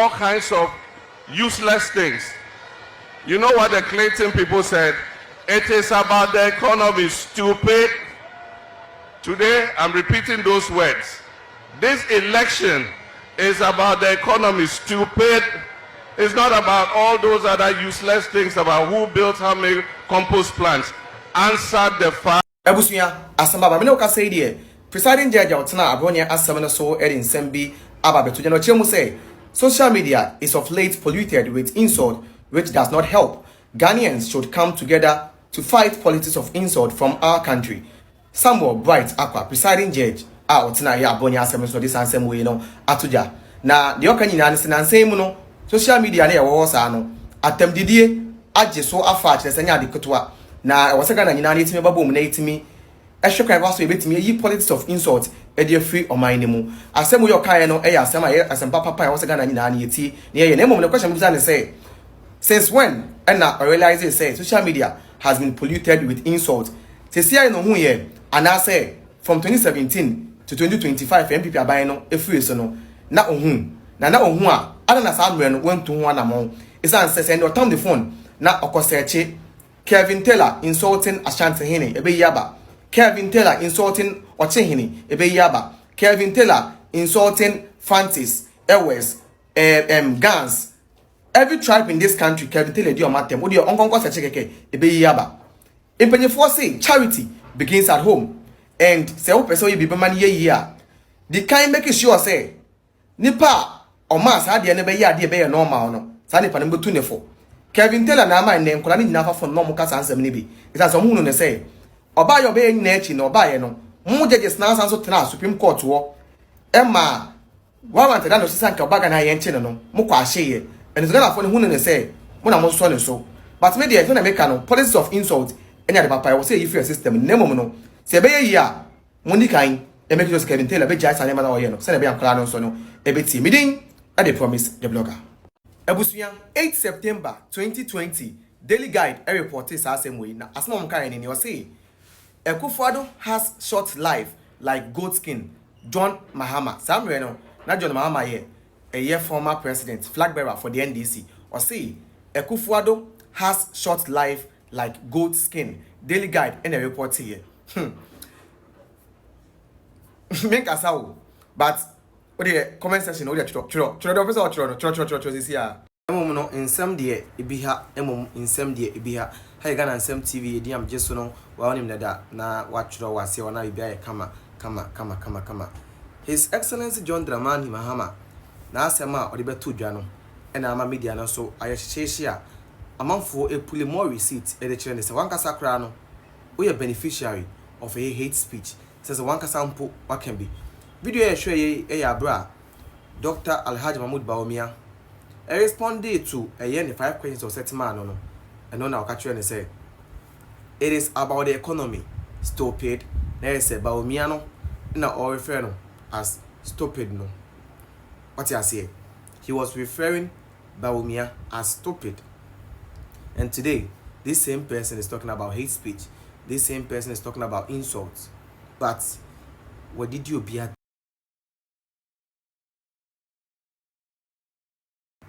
all kinds of useless things. You know what the Clayton people said? It is about the economy, stupid. Today, I'm repeating those words. This election is about the economy, stupid. It's not about all those other useless things about who built how many compost plants. Answer the fact. Ebusuya, asamba me no ka say there. Presiding judge otena abronia asem no so e nsem bi ababeto je no chemu say social media is of late polluted with insult which does not help. Ghanaians should come together to fight politics of insult from our country. Samuel Bright Aqua, presiding judge, otena ya abronia asem so this ansem we no atoja. Na de oka nyina nse nansem mu no social media na ye wo sa no atem didie agye so afa kire senya de ketewa. Na wasaka na nyina yetimi babom na yetimi ehwekwa kwaso ebetimi yi politics of insult e dey free oman mu asem yo kan no e asem asem papa wasaka na nyina yeti na ye na emom na question bizan say since when and I realize say social media has been polluted with insult say no hu ye and I say from 2017 to 2025 MPP aban no e free so no na ohun na ohun a ada na sa mre no went to ho anamon isan say no turn the phone na okoseche Kevin Taylor insulting Ashanti Hene, Ebe Yaba. Kevin Taylor insulting Ochehene, Ebe Yaba. Kevin Taylor insulting Fantis, Airways, Gans. Every tribe in this country, Kevin Taylor, do matem, or your uncle Sacheke, Ebe Yaba. In Penny say charity begins at home. And say, oh, person you be man ye. The kind making sure say, Nipa or Mas had the enemy ya, dear bear normal, no. Sani Panambo Tunefo. Kevin Taylor na my name kola ni nyina fa no mo kasa ansem ni bi ita so hunu ne say oba yo be nyina echi na oba ye no mu judges na ansan so tena Supreme Court wo e ma warrant da no sisan ka oba ga na ye nche no mo kwa hye ye and so na for hunu ne say mo na mo so ne so but me dey fe na make no policies of insult enya de papa wo say you free system ne mom no se be ye ya mo ni kan e make just Kevin Taylor be jai sane ma na wo ye no se na be ankara no so no e be ti midin I dey promise the blogger Ebusuya 8 September 2020 Daily Guide a report is same way na asmom kan ni o say Akufo-Addo has short life like Goatskin John Mahama Samuel no na John Mahama ye a year former president flag bearer for the NDC or say Akufo-Addo has short life like Goatskin Daily Guide in a report here make us out but what the comment section what the chro this here emom no nsem de ebiha emom nsem de ebiha ha Ghana nsem.tv di am jeso no wa onim dada na wa chro wa se ona bibia kama His Excellency John Dramani Mahama na asema ode beto dwa no na ama media no so ayehyehyehye a amanfo epule more receipt e de kire ne se wankasa kra no we are beneficiary of a hate speech says wankasa mpo wakan bi video e hwe ye abra Dr. Alhaji Mahmoud Bawumia responded to the 5 questions of certain man no and no now catch you say it is about the economy stupid there is Bawumia no na all refer no as stupid no what you say he was referring Bawumia as stupid and today this same person is talking about hate speech this same person is talking about insults but what did you be at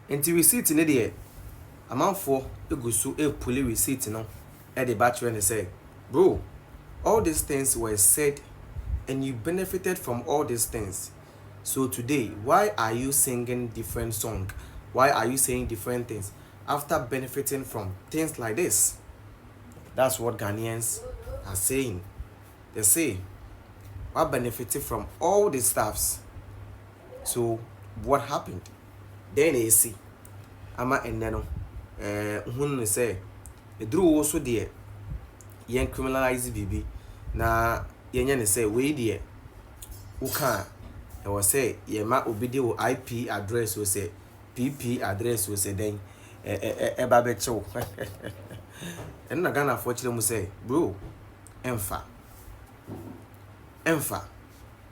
Enti receipt ne de amanfo egusu puli receipt no e de battery and say bro all these things were said and you benefited from all these things so today why are you singing different song why are you saying different things after benefiting from things like this that's what Ghanaians are saying they say I benefited from all the stuffs so what happened then they see ama eneno hunu say edru wo so de yen criminalize bibi na yenye ne say we de uka e wo say ye ma obide wo IP address wo say PP address wo say den ba be chew en na Ghana for chile mu say bro emfa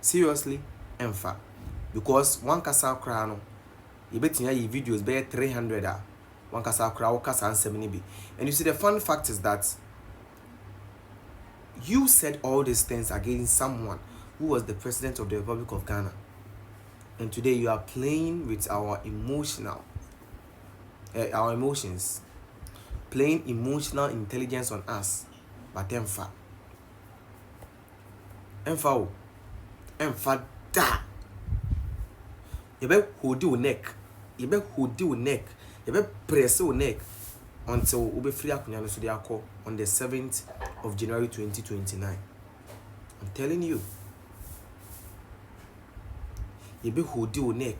seriously emfa because one kasa kra no you bet you videos be 300 one kasa crowd kasa and 70 and you see the fun fact is that you said all these things against someone who was the president of the Republic of Ghana And today you are playing with our emotions, playing emotional intelligence on us. But emfa da. You be hold your neck. You be press your neck until we be free akunya so they are call on the 7th of January 2029. I'm telling you. You be hold your neck.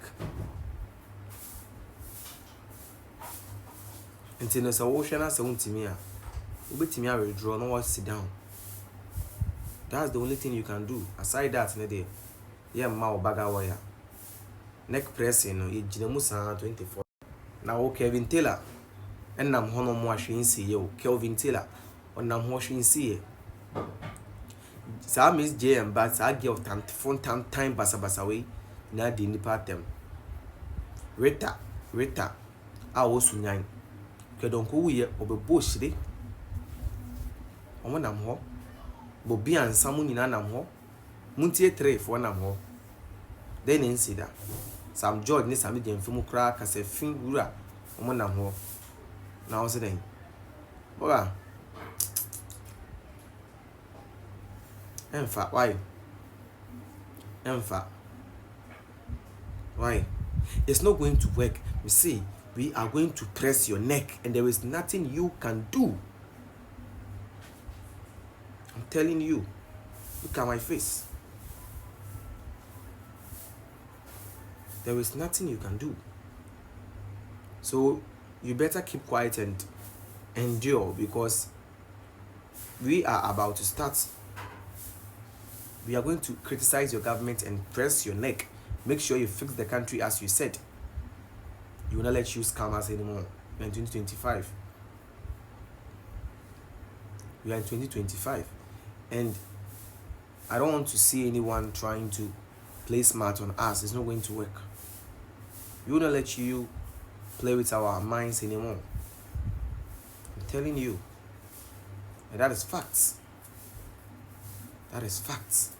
Until there's a ocean as a untimia. You be timia withdraw, no one sit down. That's the only thing you can do. Aside that, yeah, ma baga wire. Neck pressing, you Jinamusa 24. Now, Kevin Taylor, and I'm hono washing see you, Kelvin Taylor, on I'm washing see. Sa Miss J and Bats, I give time basa away, na di nipatem. Rita, I was 9. Kedonko ye obe bush de. Omo nam ho. Bobi ansamu nyina nam ho. Muntie 3 for nam ho. Then insida. Sam George ni sami dem fimu kra ka se fin wura omo nam ho. Na o se den. Boga. Emfa why? Why? It's not going to work. You see, we are going to press your neck and there is nothing you can do. I'm telling you. Look at my face. There is nothing you can do. So you better keep quiet and endure, because we are about to start. We are going to criticize your government and press your neck. Make sure you fix the country as you said. You will not let you scam us anymore. We are in 2025. We are in 2025. And I don't want to see anyone trying to play smart on us. It's not going to work. We will not let you play with our minds anymore. I'm telling you. And that is facts. That is facts.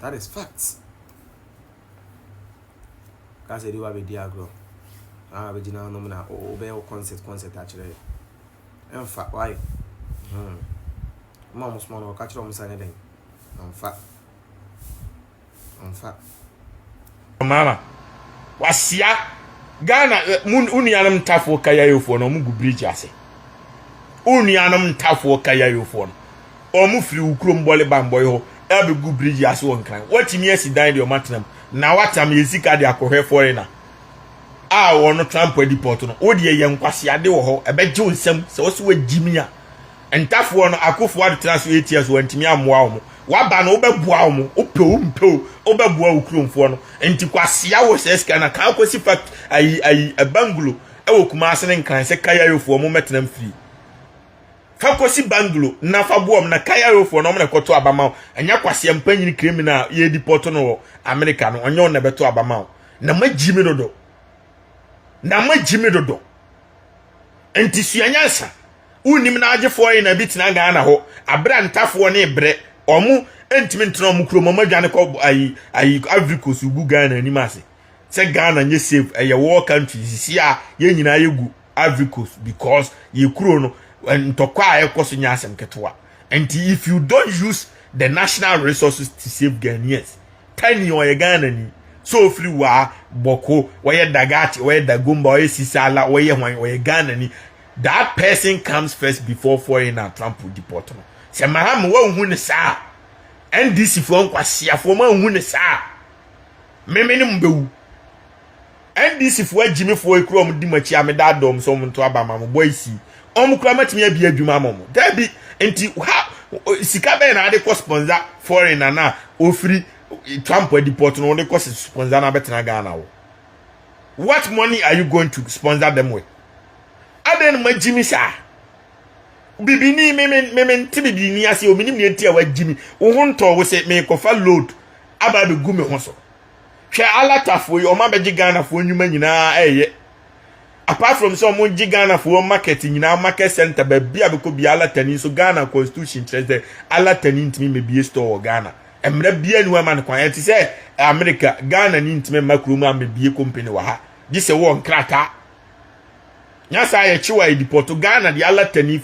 That is facts. That's a do be diagram. Be jina no na obey concept actually. In fact, why? Mama small no catch them say anything. In fact. Mama. Wasia Ghana unianam tafo kaya yofo no mu gu bridge ase. Unianam tafo kaya yofo no. Omu firi ukrom bole bamboy ho. Ebe gu bridge ase won kan. Watimi esi dan de o matenam. Na watam yesika de akohwe foreigner. A wono Trump deport no. Odi ye nkwase ade wo ho. Ebe je onsam se wo se wagimia. Entafo no akofo ade transfer 8 years wantimi amoa wo. Waba no obebua wo. Opeu obebua ukromfo no. Enti kwasia wo se sika na kan kwasi fact ayi banglo e wo kuma ase ne nkan se kaya yofo mo metenam free. Fakosi banglo na faboom na kaya yofo no mo ne koto abama anya kwase mpanyini criminal ye deport no America no onyo na beto abama na magimi dodo enti suanyansa unim na agefo yi na bitina Ghana ho abra ntafo ne bre omu entimi ntino mu kuro mama dwane ko ayi Africa su gu Ghana animase se Ghana nye safe eye war country sisi a ye nyina yegu Africa because ye kuro no ntokwa ekoso nya asem ketwa. And if you don't use the national resources to save Ghanaians, tiny or Ghana ni so free wa boko where dagati where dagumba where sisala where Ghana ni, that person comes first before foreigner Trump will deport no. Se Mahama wa hu ne sa NDC fo nkwase afo ma hu ne sa memeni mbewu NDC fo agimi fo ekuro mu di machi ameda Addo so mu to abama mo boysi omukura matimi abia adwuma amomo dabi enti ha sika be na ade ko sponsor foreigner na ofiri Trump deport no de ko sponsor na betena Ghana wo. What money are you going to sponsor them with? Aden magimi sa bibini memen tibibini ase ominim ne enti a wagimi wo honto wo se me kofa load aba be gume ho so hwe alatafo yi o ma beji Ghana fo nyuma nyina eye. Apart from some Ghana for market in our market center, but be able to be Alatani, so Ghana constitution interest there. Alatani to me may be a store Ghana. emra bia ni wa man kwan ti say America Ghana ni ntime makuru ma bie company wa ha di se wo nkrata nya sa ye chiwa e deport Ghana di ala tani